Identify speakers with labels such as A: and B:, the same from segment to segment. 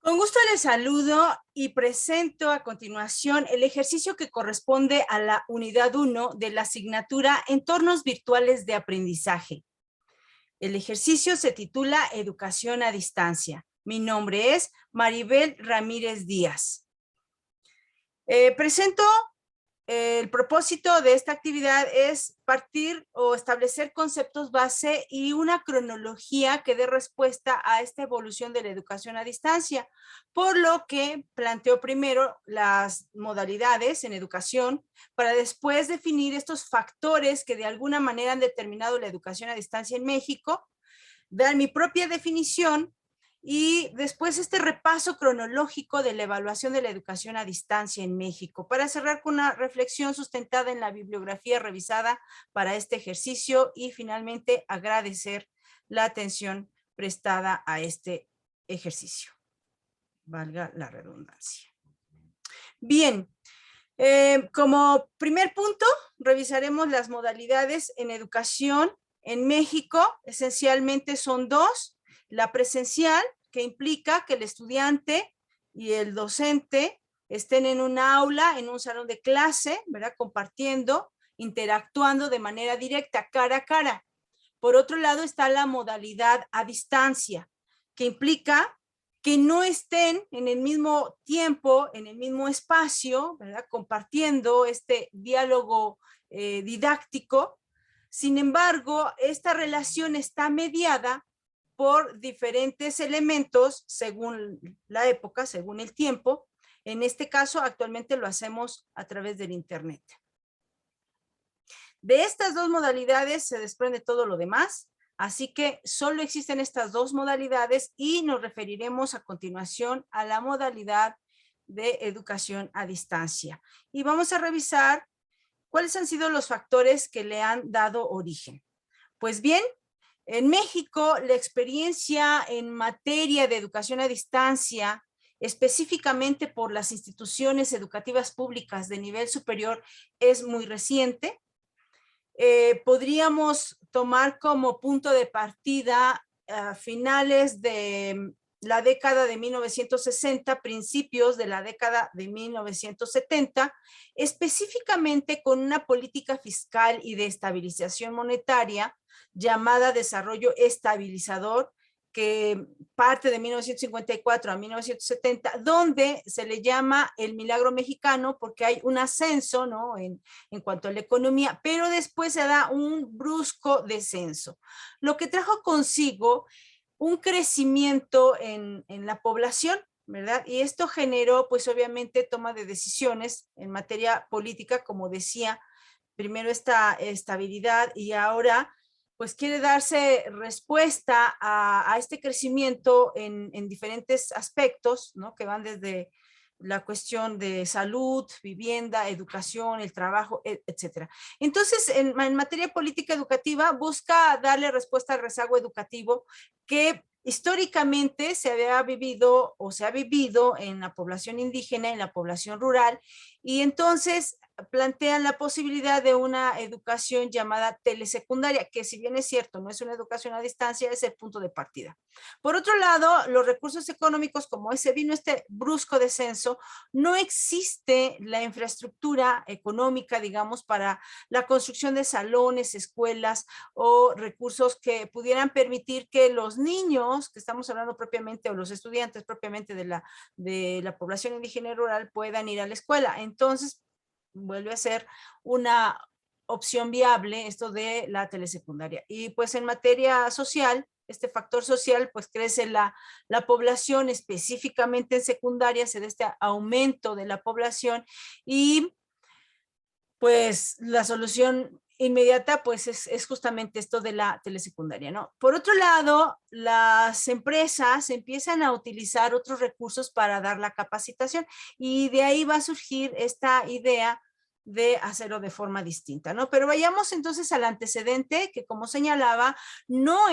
A: Con gusto les saludo y presento a continuación el ejercicio que corresponde a la unidad 1 de la asignatura Entornos Virtuales de Aprendizaje. El ejercicio se titula Educación a Distancia. Mi nombre es Maribel Ramírez Díaz. Presento el propósito de esta actividad es partir o establecer conceptos base y una cronología que dé respuesta a esta evolución de la educación a distancia, por lo que planteo primero las modalidades en educación para después definir estos factores que de alguna manera han determinado la educación a distancia en México, dar mi propia definición y después este repaso cronológico de la evaluación de la educación a distancia en México, para cerrar con una reflexión sustentada en la bibliografía revisada para este ejercicio y finalmente agradecer la atención prestada a este ejercicio. Valga la redundancia. Bien, como primer punto, revisaremos las modalidades en educación en México. Esencialmente son dos. La presencial, que implica que el estudiante y el docente estén en un aula, en un salón de clase, ¿verdad? Compartiendo, interactuando de manera directa, cara a cara. Por otro lado está la modalidad a distancia, que implica que no estén en el mismo tiempo, en el mismo espacio, ¿verdad? Compartiendo este diálogo didáctico. Sin embargo, esta relación está mediada por diferentes elementos según la época, según el tiempo. En este caso, actualmente lo hacemos a través del Internet. De estas dos modalidades se desprende todo lo demás, así que solo existen estas dos modalidades y nos referiremos a continuación a la modalidad de educación a distancia. Y vamos a revisar cuáles han sido los factores que le han dado origen. Pues bien, en México, la experiencia en materia de educación a distancia, específicamente por las instituciones educativas públicas de nivel superior, es muy reciente. Podríamos tomar como punto de partida finales de la década de 1960, principios de la década de 1970, específicamente con una política fiscal y de estabilización monetaria llamada desarrollo estabilizador, que parte de 1954 a 1970, donde se le llama el milagro mexicano porque hay un ascenso, ¿no? en cuanto a la economía, pero después se da un brusco descenso, lo que trajo consigo un crecimiento en la población, ¿verdad? Y esto generó, pues obviamente, toma de decisiones en materia política, como decía, primero esta estabilidad y ahora pues quiere darse respuesta a este crecimiento en diferentes aspectos, ¿no? Que van desde la cuestión de salud, vivienda, educación, el trabajo, etcétera. Entonces, en materia política educativa, busca darle respuesta al rezago educativo que históricamente se había vivido o se ha vivido en la población indígena, en la población rural, y entonces plantean la posibilidad de una educación llamada telesecundaria, que si bien es cierto, no es una educación a distancia, es el punto de partida. Por otro lado, los recursos económicos, como ese vino este brusco descenso, no existe la infraestructura económica, digamos, para la construcción de salones, escuelas o recursos que pudieran permitir que los niños, que estamos hablando propiamente, o los estudiantes propiamente de la población indígena y rural, puedan ir a la escuela. Entonces, vuelve a ser una opción viable esto de la telesecundaria. Y pues en materia social, este factor social, pues crece la población, específicamente en secundaria se da este aumento de la población y pues la solución inmediata pues es justamente esto de la telesecundaria, ¿no? Por otro lado, las empresas empiezan a utilizar otros recursos para dar la capacitación y de ahí va a surgir esta idea de hacerlo de forma distinta, ¿no? Pero vayamos entonces al antecedente que, como señalaba, no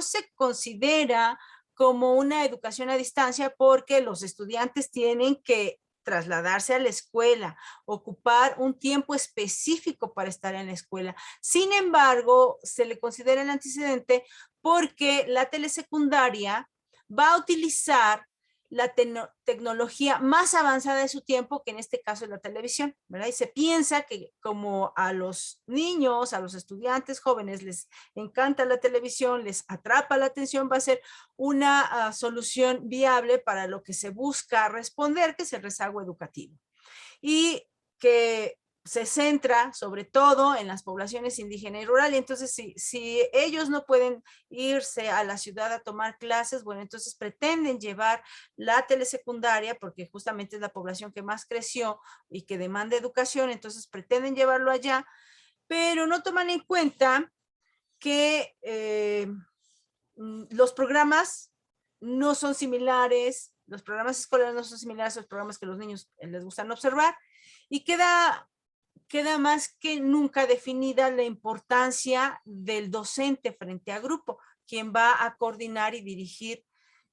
A: se considera como una educación a distancia porque los estudiantes tienen que trasladarse a la escuela, ocupar un tiempo específico para estar en la escuela. Sin embargo, se le considera el antecedente porque la telesecundaria va a utilizar la tecnología más avanzada de su tiempo, que en este caso es la televisión, ¿verdad? Y se piensa que como a los niños, a los estudiantes jóvenes les encanta la televisión, les atrapa la atención, va a ser una solución viable para lo que se busca responder, que es el rezago educativo. Y que se centra sobre todo en las poblaciones indígenas y rural. Y entonces, si ellos no pueden irse a la ciudad a tomar clases, bueno, entonces pretenden llevar la telesecundaria, porque justamente es la población que más creció y que demanda educación, entonces pretenden llevarlo allá, pero no toman en cuenta que los programas no son similares, los programas escolares no son similares a los programas que los niños les gustan observar, y queda más que nunca definida la importancia del docente frente a grupo, quien va a coordinar y dirigir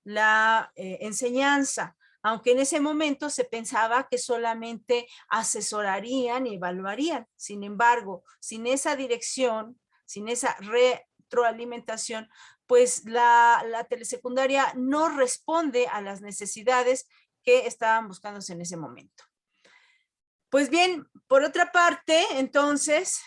A: la enseñanza, aunque en ese momento se pensaba que solamente asesorarían y evaluarían. Sin embargo, sin esa dirección, sin esa retroalimentación, pues la telesecundaria no responde a las necesidades que estaban buscándose en ese momento. Pues bien, por otra parte, entonces,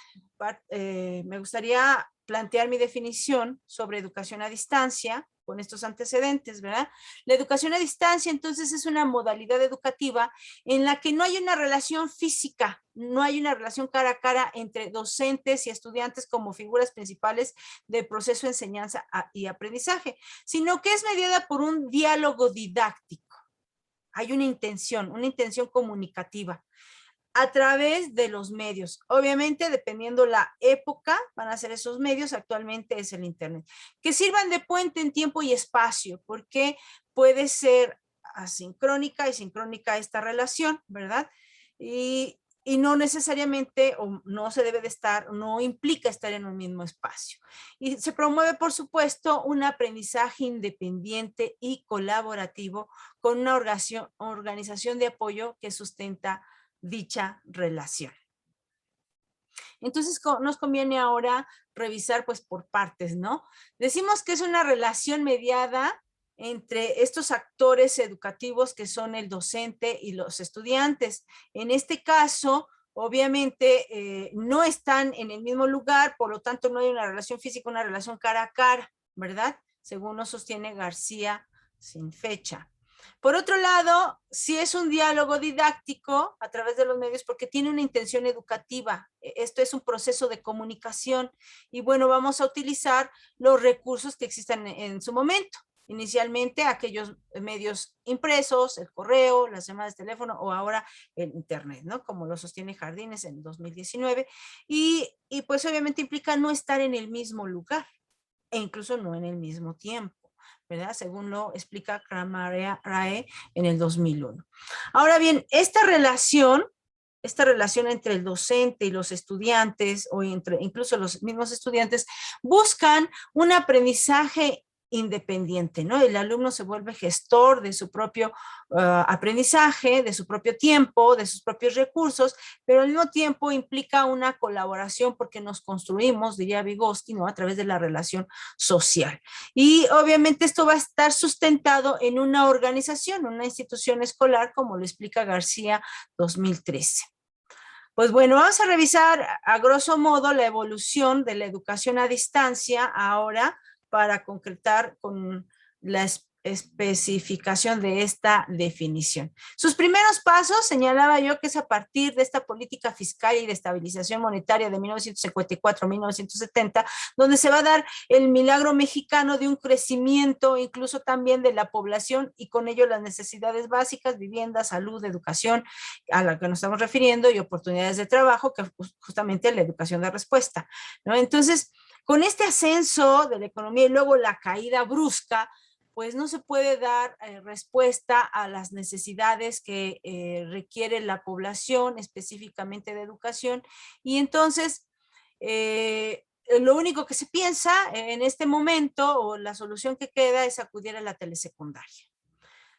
A: me gustaría plantear mi definición sobre educación a distancia con estos antecedentes, ¿verdad? La educación a distancia, entonces, es una modalidad educativa en la que no hay una relación física, no hay una relación cara a cara entre docentes y estudiantes como figuras principales del proceso de enseñanza y aprendizaje, sino que es mediada por un diálogo didáctico. Hay una intención comunicativa a través de los medios. Obviamente, dependiendo la época, van a ser esos medios, actualmente es el Internet, que sirvan de puente en tiempo y espacio, porque puede ser asincrónica y sincrónica esta relación, ¿verdad? Y no necesariamente, o no se debe de estar, no implica estar en un mismo espacio. Y se promueve, por supuesto, un aprendizaje independiente y colaborativo con una organización de apoyo que sustenta dicha relación. Entonces nos conviene ahora revisar pues por partes, ¿no? Decimos que es una relación mediada entre estos actores educativos que son el docente y los estudiantes. En este caso, obviamente, no están en el mismo lugar, por lo tanto no hay una relación física, una relación cara a cara, ¿verdad? Según nos sostiene García sin fecha. Por otro lado, sí es un diálogo didáctico a través de los medios porque tiene una intención educativa. Esto es un proceso de comunicación y bueno, vamos a utilizar los recursos que existan en su momento. Inicialmente aquellos medios impresos, el correo, las llamadas de teléfono o ahora el internet, ¿no? Como lo sostiene Jardines en 2019. Y pues obviamente implica no estar en el mismo lugar e incluso no en el mismo tiempo, ¿verdad? Según lo explica Kramare en el 2001. Ahora bien, esta relación entre el docente y los estudiantes, o entre incluso los mismos estudiantes, buscan un aprendizaje independiente, ¿no? El alumno se vuelve gestor de su propio aprendizaje, de su propio tiempo, de sus propios recursos, pero al mismo tiempo implica una colaboración porque nos construimos, diría Vygotsky, ¿no? A través de la relación social. Y obviamente esto va a estar sustentado en una organización, una institución escolar, como lo explica García 2013. Pues bueno, vamos a revisar a grosso modo la evolución de la educación a distancia ahora para concretar con la especificación de esta definición. Sus primeros pasos, señalaba yo, que es a partir de esta política fiscal y de estabilización monetaria de 1954-1970, donde se va a dar el milagro mexicano de un crecimiento incluso también de la población y con ello las necesidades básicas, vivienda, salud, educación, a la que nos estamos refiriendo, y oportunidades de trabajo, que justamente la educación da respuesta, ¿no? Entonces, con este ascenso de la economía y luego la caída brusca, pues no se puede dar respuesta a las necesidades que requiere la población, específicamente de educación, y entonces lo único que se piensa en este momento, o la solución que queda, es acudir a la telesecundaria.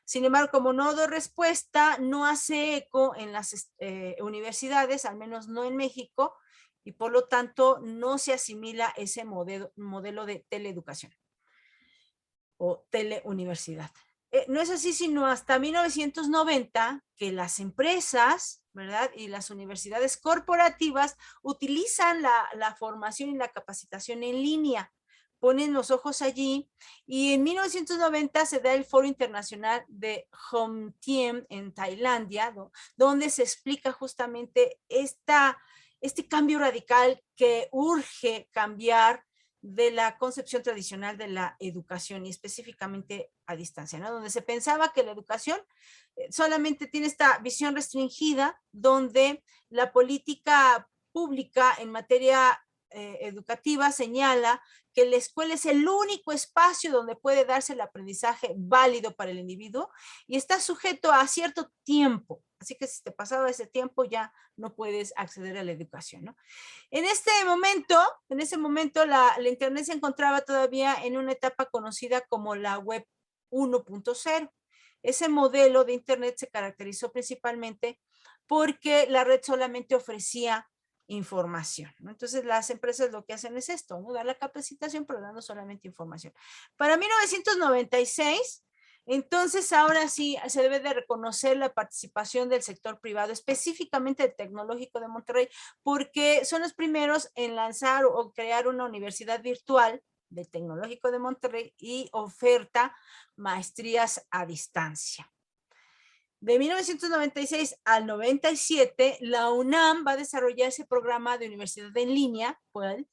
A: Sin embargo, como no doy respuesta, no hace eco en las universidades, al menos no en México, y por lo tanto no se asimila ese modelo de teleeducación o teleuniversidad. no es así, sino hasta 1990 que las empresas, ¿verdad? Y las universidades corporativas utilizan la formación y la capacitación en línea. Ponen los ojos allí y en 1990 se da el Foro Internacional de Hom Thiem en Tailandia, ¿no? Donde se explica justamente este cambio radical que urge cambiar de la concepción tradicional de la educación y específicamente a distancia, ¿no? Donde se pensaba que la educación solamente tiene esta visión restringida donde la política pública en materia educativa señala que la escuela es el único espacio donde puede darse el aprendizaje válido para el individuo y está sujeto a cierto tiempo. Así que si te pasaba ese tiempo ya no puedes acceder a la educación, ¿no? En ese momento la Internet se encontraba todavía en una etapa conocida como la web 1.0. Ese modelo de Internet se caracterizó principalmente porque la red solamente ofrecía información, ¿no? Entonces las empresas lo que hacen es esto, ¿no? Dar la capacitación, pero dando solamente información. Para 1996, entonces ahora sí se debe de reconocer la participación del sector privado, específicamente el Tecnológico de Monterrey, porque son los primeros en lanzar o crear una universidad virtual del Tecnológico de Monterrey y oferta maestrías a distancia. De 1996 al 97, la UNAM va a desarrollar ese programa de universidad en línea, pues,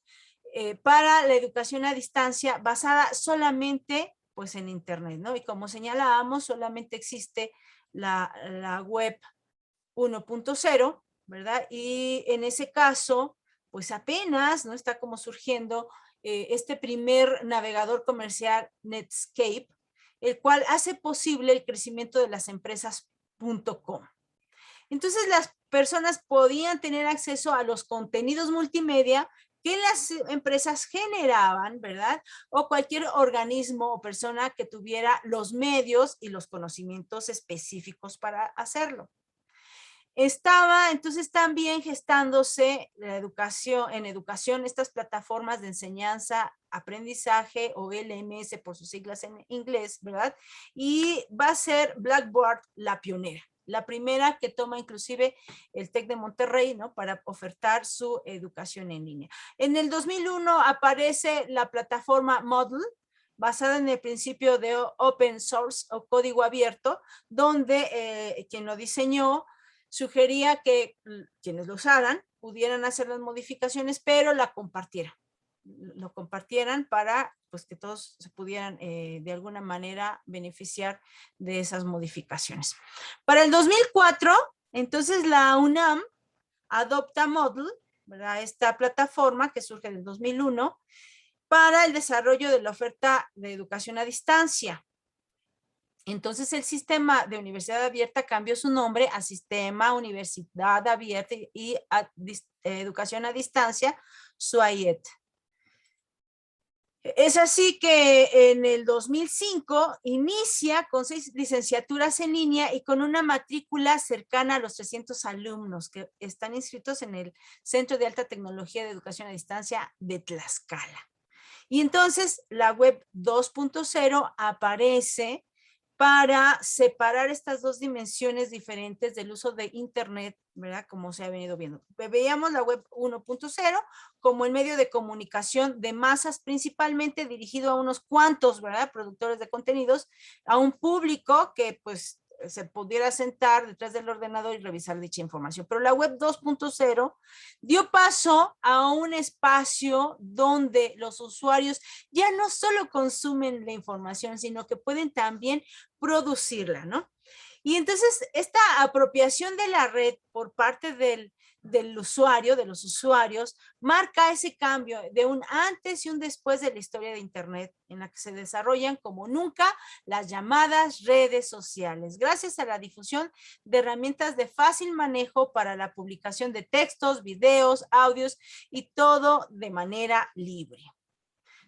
A: para la educación a distancia basada solamente pues en internet, ¿no? Y como señalábamos, solamente existe la web 1.0, ¿verdad? Y en ese caso, pues apenas, ¿no? Está como surgiendo este primer navegador comercial Netscape, el cual hace posible el crecimiento de las empresas .com. Entonces las personas podían tener acceso a los contenidos multimedia que las empresas generaban, ¿verdad? O cualquier organismo o persona que tuviera los medios y los conocimientos específicos para hacerlo. Estaba entonces también gestándose la educación, en educación, estas plataformas de enseñanza, aprendizaje o LMS por sus siglas en inglés, ¿verdad? Y va a ser Blackboard la pionera, la primera que toma inclusive el TEC de Monterrey, ¿no? Para ofertar su educación en línea. En el 2001 aparece la plataforma Moodle, basada en el principio de open source o código abierto, donde quien lo diseñó sugería que quienes lo usaran pudieran hacer las modificaciones, pero lo compartieran para pues, que todos se pudieran de alguna manera beneficiar de esas modificaciones. Para el 2004, entonces la UNAM adopta Moodle, ¿verdad? Esta plataforma que surge en el 2001 para el desarrollo de la oferta de educación a distancia. Entonces el sistema de universidad abierta cambió su nombre a Sistema Universidad Abierta y Educación a Distancia, SUAYED. Es así que en el 2005 inicia con 6 licenciaturas en línea y con una matrícula cercana a los 300 alumnos que están inscritos en el Centro de Alta Tecnología de Educación a Distancia de Tlaxcala. Y entonces la web 2.0 aparece para separar estas dos dimensiones diferentes del uso de Internet, ¿verdad? Como se ha venido viendo. Veíamos la web 1.0 como el medio de comunicación de masas, principalmente dirigido a unos cuantos, ¿verdad? Productores de contenidos, a un público que pues se pudiera sentar detrás del ordenador y revisar dicha información. Pero la web 2.0 dio paso a un espacio donde los usuarios ya no solo consumen la información, sino que pueden también producirla, ¿no? Y entonces esta apropiación de la red por parte del usuario, de los usuarios, marca ese cambio de un antes y un después de la historia de Internet, en la que se desarrollan como nunca las llamadas redes sociales, gracias a la difusión de herramientas de fácil manejo para la publicación de textos, videos, audios y todo de manera libre.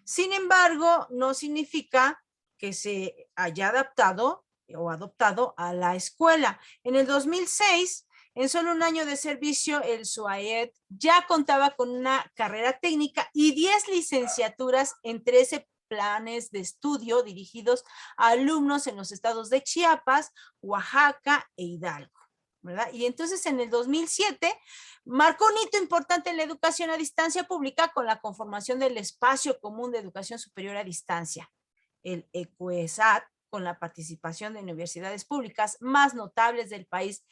A: Sin embargo, no significa que se haya adaptado o adoptado a la escuela. En el 2006, en solo un año de servicio, el SUAYED ya contaba con una carrera técnica y 10 licenciaturas en 13 planes de estudio dirigidos a alumnos en los estados de Chiapas, Oaxaca e Hidalgo, ¿verdad? Y entonces en el 2007 marcó un hito importante en la educación a distancia pública con la conformación del Espacio Común de Educación Superior a Distancia, el ECUESAT, con la participación de universidades públicas más notables del país,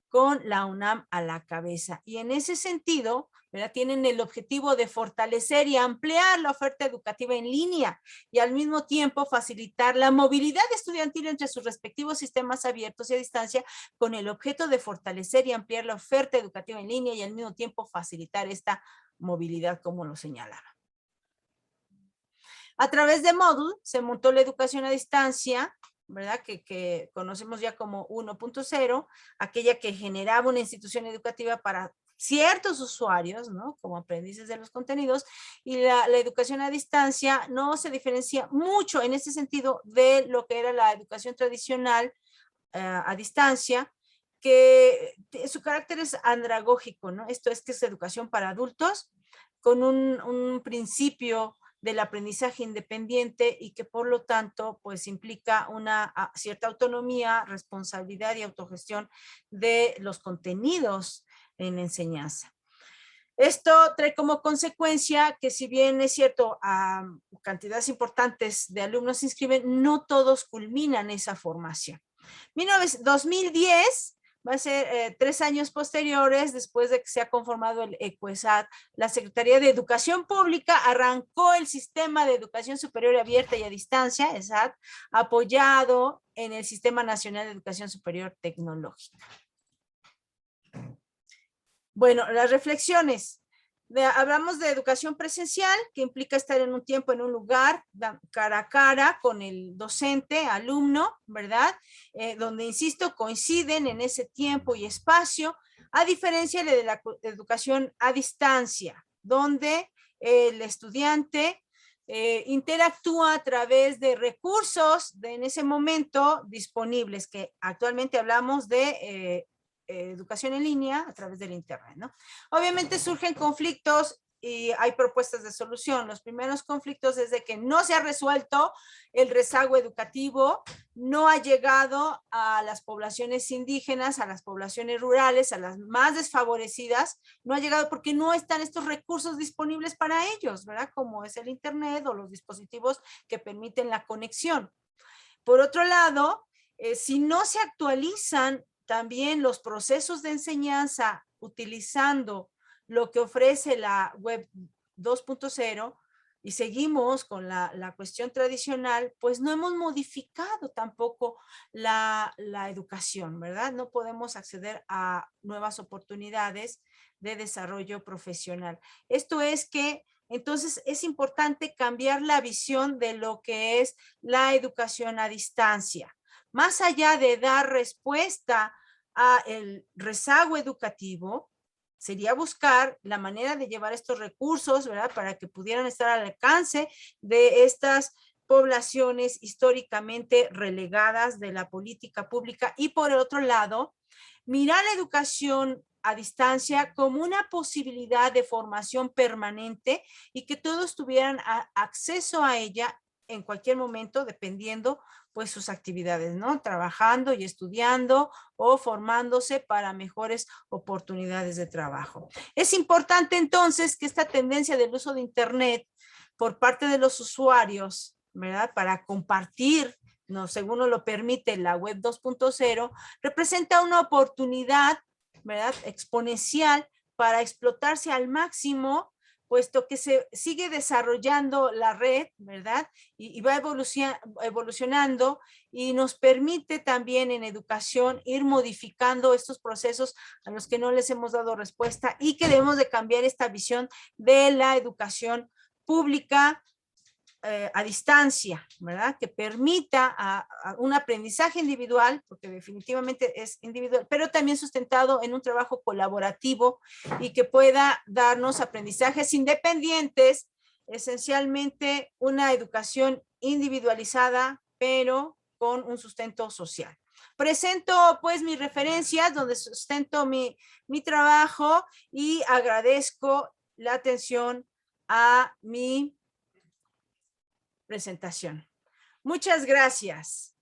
A: con la UNAM a la cabeza. Y en ese sentido, ¿verdad?, tienen el objetivo de fortalecer y ampliar la oferta educativa en línea y al mismo tiempo facilitar la movilidad estudiantil entre sus respectivos sistemas abiertos y a distancia, con el objeto de fortalecer y ampliar la oferta educativa en línea y al mismo tiempo facilitar esta movilidad, como lo señalaba. A través de Moodle se montó la educación a distancia, ¿verdad?, que conocemos ya como 1.0, aquella que generaba una institución educativa para ciertos usuarios, ¿no?, como aprendices de los contenidos, y la educación a distancia no se diferencia mucho en ese sentido de lo que era la educación tradicional a distancia, que su carácter es andragógico, ¿no? Esto es que es educación para adultos, con un principio del aprendizaje independiente y que por lo tanto pues implica una cierta autonomía, responsabilidad y autogestión de los contenidos en enseñanza. Esto trae como consecuencia que, si bien es cierto, cantidades importantes de alumnos se inscriben, no todos culminan esa formación. 2010 va a ser 3 años posteriores, después de que se ha conformado el ECUESAT, la Secretaría de Educación Pública arrancó el Sistema de Educación Superior Abierta y a Distancia, ESAT, apoyado en el Sistema Nacional de Educación Superior Tecnológica. Bueno, las reflexiones. Hablamos de educación presencial, que implica estar en un tiempo, en un lugar, cara a cara con el docente, alumno, ¿verdad? Donde, insisto, coinciden en ese tiempo y espacio, a diferencia de la educación a distancia, donde el estudiante interactúa a través de recursos en ese momento disponibles, que actualmente hablamos de educación en línea a través del internet, ¿no? Obviamente surgen conflictos y hay propuestas de solución. Los primeros conflictos es de que no se ha resuelto el rezago educativo, no ha llegado a las poblaciones indígenas, a las poblaciones rurales, a las más desfavorecidas, no ha llegado porque no están estos recursos disponibles para ellos, ¿verdad? Como es el internet o los dispositivos que permiten la conexión. Por otro lado, si no se actualizan también los procesos de enseñanza utilizando lo que ofrece la web 2.0 y seguimos con la cuestión tradicional, pues no hemos modificado tampoco la educación, ¿verdad? No podemos acceder a nuevas oportunidades de desarrollo profesional. Esto es que entonces es importante cambiar la visión de lo que es la educación a distancia. Más allá de dar respuesta al rezago educativo, sería buscar la manera de llevar estos recursos, ¿verdad?, para que pudieran estar al alcance de estas poblaciones históricamente relegadas de la política pública. Y por otro lado, mirar la educación a distancia como una posibilidad de formación permanente y que todos tuvieran acceso a ella en cualquier momento, dependiendo pues sus actividades, ¿no? Trabajando y estudiando o formándose para mejores oportunidades de trabajo. Es importante entonces que esta tendencia del uso de Internet por parte de los usuarios, ¿verdad?, para compartir, no, según nos lo permite la web 2.0, representa una oportunidad, ¿verdad?, exponencial para explotarse al máximo, puesto que se sigue desarrollando la red, ¿verdad? Y va evolucionando y nos permite también en educación ir modificando estos procesos a los que no les hemos dado respuesta y que debemos de cambiar esta visión de la educación pública a distancia, ¿verdad? Que permita a un aprendizaje individual, porque definitivamente es individual, pero también sustentado en un trabajo colaborativo y que pueda darnos aprendizajes independientes, esencialmente una educación individualizada, pero con un sustento social. Presento pues mis referencias donde sustento mi trabajo y agradezco la atención a mi presentación. Muchas gracias.